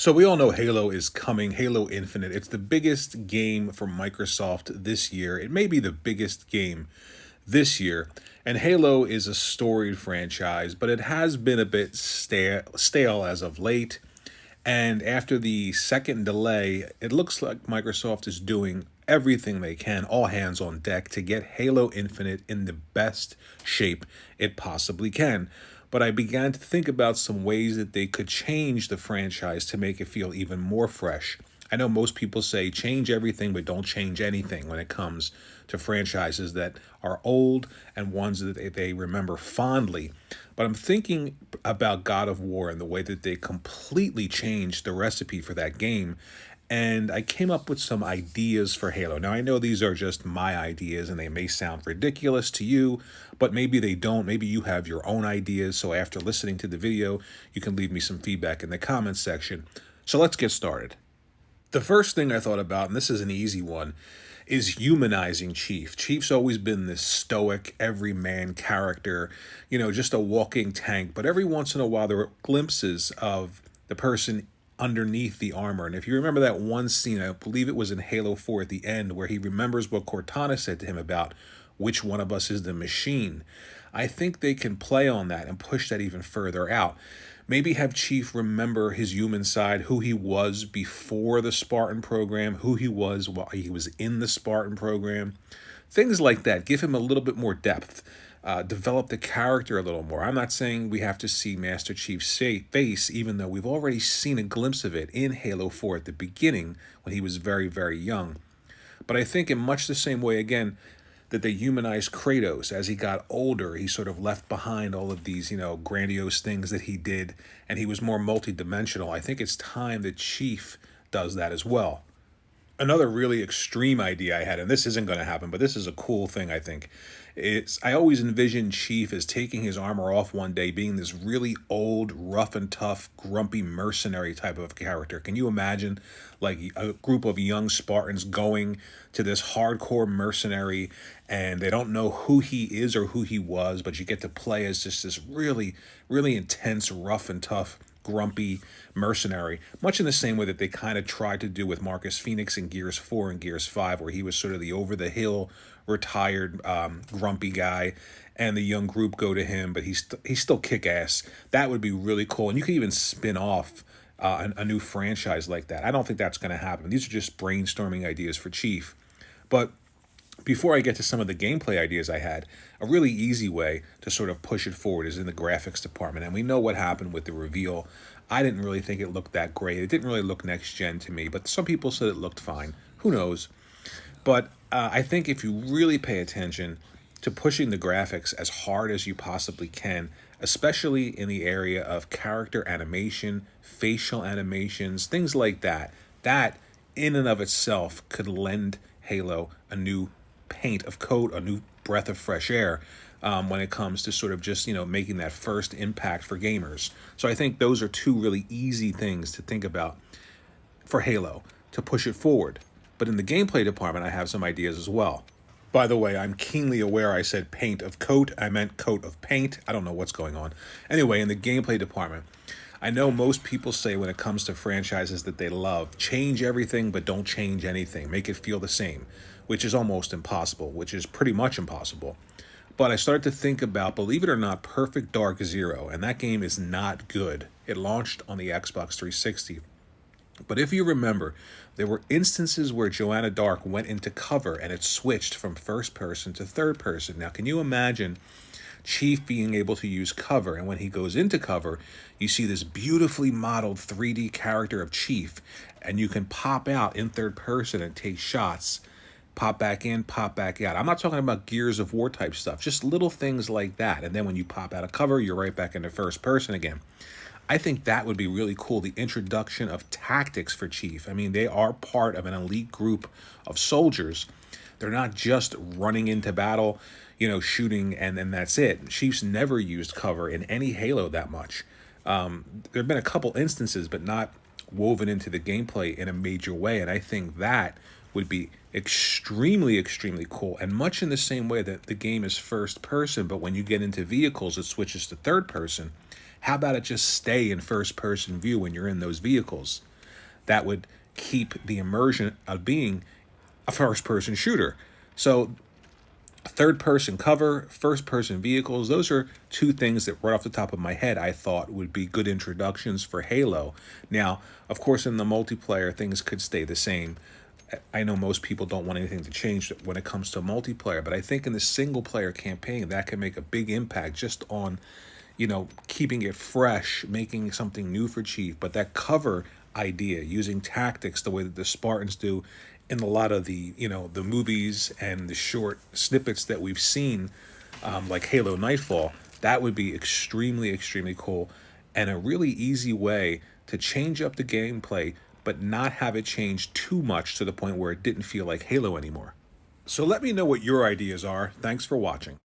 So we all know Halo is coming, Halo Infinite. It's the biggest game for Microsoft this year. It may be the biggest game this year. And Halo is a storied franchise, but it has been a bit stale as of late. And after the second delay, it looks like Microsoft is doing everything they can, all hands on deck, to get Halo Infinite in the best shape it possibly can. But I began to think about some ways that they could change the franchise to make it feel even more fresh. I know most people say change everything, but don't change anything when it comes to franchises that are old and ones that they remember fondly. But I'm thinking about God of War and the way that they completely changed the recipe for that game. And I came up with some ideas for Halo. Now, I know these are just my ideas and they may sound ridiculous to you, but maybe they don't. Maybe you have your own ideas. So after listening to the video, you can leave me some feedback in the comments section. So let's get started. The first thing I thought about, and this is an easy one, is humanizing Chief. Chief's always been this stoic, everyman character, just a walking tank. But every once in a while, there were glimpses of the person underneath the armor. And if you remember that one scene, I believe it was in Halo 4 at the end, where he remembers what Cortana said to him about which one of us is the machine. I think they can play on that and push that even further out. Maybe have Chief remember his human side, who he was before the Spartan program, who he was while he was in the Spartan program. Things like that. Give him a little bit more depth. Develop the character a little more. I'm not saying we have to see Master Chief's face, even though we've already seen a glimpse of it in Halo 4 at the beginning when he was very, very young. But I think in much the same way, again, that they humanized Kratos as he got older. He sort of left behind all of these, grandiose things that he did, and he was more multidimensional. I think it's time that Chief does that as well. Another really extreme idea I had, and this isn't going to happen, but this is a cool thing, I think. I always envisioned Chief as taking his armor off one day, being this really old, rough and tough, grumpy mercenary type of character. Can you imagine like a group of young Spartans going to this hardcore mercenary and they don't know who he is or who he was, but you get to play as just this really, really intense, rough and tough, grumpy mercenary, much in the same way that they kind of tried to do with Marcus Phoenix in Gears 4 and Gears 5, where he was sort of the over-the-hill, retired, grumpy guy, and the young group go to him, but he's still kick-ass. That would be really cool, and you could even spin off a new franchise like that. I don't think that's going to happen. These are just brainstorming ideas for Chief. But before I get to some of the gameplay ideas I had, a really easy way to sort of push it forward is in the graphics department. And we know what happened with the reveal. I didn't really think it looked that great. It didn't really look next gen to me, but some people said it looked fine. Who knows? But I think if you really pay attention to pushing the graphics as hard as you possibly can, especially in the area of character animation, facial animations, things like that, that in and of itself could lend Halo a new paint of coat, a new breath of fresh air when it comes to sort of just, making that first impact for gamers. So I think those are two really easy things to think about for Halo to push it forward. But in the gameplay department, I have some ideas as well. By the way, I'm keenly aware I said paint of coat. I meant coat of paint. I don't know what's going on. Anyway, in the gameplay department, I know most people say when it comes to franchises that they love, change everything but don't change anything. Make it feel the same, which is almost impossible, which is pretty much impossible. But I started to think about, believe it or not, Perfect Dark Zero, and that game is not good. It launched on the Xbox 360. But if you remember, there were instances where Joanna Dark went into cover and it switched from first person to third person. Now, can you imagine Chief being able to use cover, and when he goes into cover, you see this beautifully modeled 3D character of Chief, and you can pop out in third person and take shots, pop back in, pop back out. I'm not talking about Gears of War type stuff, just little things like that. And then when you pop out of cover, you're right back into first person again. I think that would be really cool, the introduction of tactics for Chief. I mean, they are part of an elite group of soldiers. They're not just running into battle, shooting, and then that's it. Chief's never used cover in any Halo that much. There have been a couple instances, but not woven into the gameplay in a major way, and I think that would be extremely, extremely cool, and much in the same way that the game is first person, but when you get into vehicles, it switches to third person. How about it just stay in first person view when you're in those vehicles? that would keep the immersion of being a first-person shooter. So third-person cover, first-person vehicles, those are two things that right off the top of my head I thought would be good introductions for Halo. Now, of course, in the multiplayer, things could stay the same. I know most people don't want anything to change when it comes to multiplayer, but I think in the single-player campaign, that can make a big impact just on, keeping it fresh, making something new for Chief. But that cover idea, using tactics the way that the Spartans do in a lot of the movies and the short snippets that we've seen, like Halo Nightfall, that would be extremely, extremely cool and a really easy way to change up the gameplay, but not have it change too much to the point where it didn't feel like Halo anymore. So let me know what your ideas are. Thanks for watching.